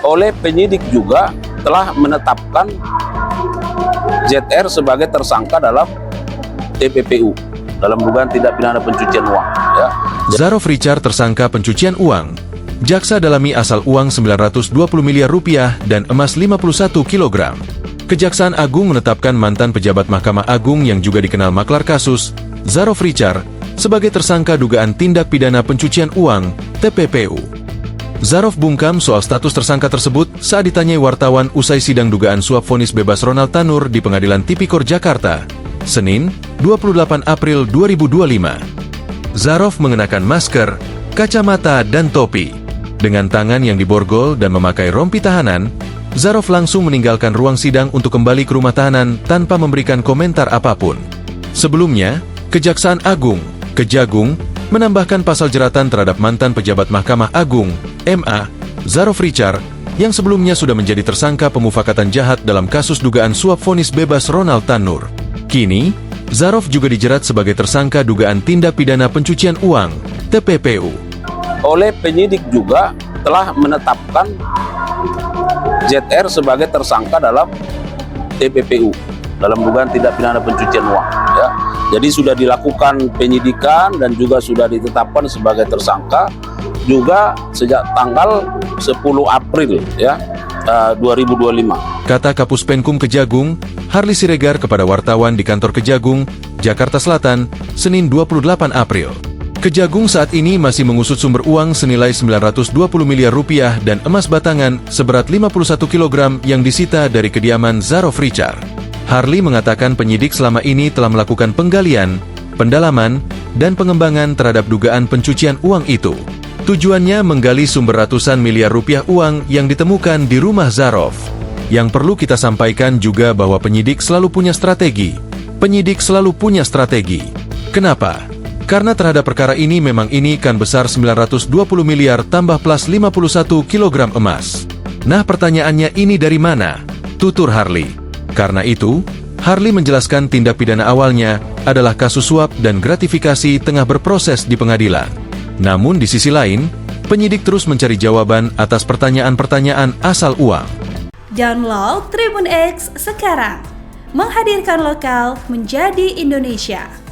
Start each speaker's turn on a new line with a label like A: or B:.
A: oleh penyidik juga telah menetapkan ZR sebagai tersangka dalam TPPU, dalam dugaan tindak pidana pencucian uang. Ya.
B: Zarof Richard tersangka pencucian uang. Jaksa dalami asal uang 920 miliar rupiah dan emas 51 kg. Kejaksaan Agung menetapkan mantan pejabat Mahkamah Agung yang juga dikenal maklar kasus, Zarof Richard, sebagai tersangka dugaan tindak pidana pencucian uang, TPPU. Zarof bungkam soal status tersangka tersebut saat ditanyai wartawan usai sidang dugaan suap vonis bebas Ronald Tanur di Pengadilan Tipikor Jakarta, Senin, 28 April 2025. Zarof mengenakan masker, kacamata, dan topi. Dengan tangan yang diborgol dan memakai rompi tahanan, Zarof langsung meninggalkan ruang sidang untuk kembali ke rumah tahanan tanpa memberikan komentar apapun. Sebelumnya, Kejaksaan Agung, Kejagung, menambahkan pasal jeratan terhadap mantan pejabat Mahkamah Agung, MA, Zarof Richard, yang sebelumnya sudah menjadi tersangka pemufakatan jahat dalam kasus dugaan suap vonis bebas Ronald Tanur. Kini, Zarof juga dijerat sebagai tersangka dugaan tindak pidana pencucian uang, TPPU.
A: Oleh penyidik juga telah menetapkan ZR sebagai tersangka dalam TPPU, dalam dugaan tindak pidana pencucian uang. Ya. Jadi sudah dilakukan penyidikan dan juga sudah ditetapkan sebagai tersangka juga sejak tanggal 10 April ya 2025.
B: Kata Kapus Penkum Kejagung, Harli Siregar kepada wartawan di kantor Kejagung, Jakarta Selatan, Senin 28 April. Kejagung saat ini masih mengusut sumber uang senilai 920 miliar rupiah dan emas batangan seberat 51 kg yang disita dari kediaman Zarof Richard. Harli mengatakan penyidik selama ini telah melakukan penggalian, pendalaman, dan pengembangan terhadap dugaan pencucian uang itu. Tujuannya menggali sumber ratusan miliar rupiah uang yang ditemukan di rumah Zarof. Yang perlu kita sampaikan juga bahwa penyidik selalu punya strategi. Penyidik selalu punya strategi. Kenapa? Karena terhadap perkara ini memang ini kan besar 920 miliar tambah plus 51 kg emas. Nah pertanyaannya ini dari mana? Tutur Harli. Karena itu, Harli menjelaskan tindak pidana awalnya adalah kasus suap dan gratifikasi tengah berproses di pengadilan. Namun di sisi lain, penyidik terus mencari jawaban atas pertanyaan-pertanyaan asal uang.
C: Download Tribun X sekarang. Menghadirkan lokal menjadi Indonesia.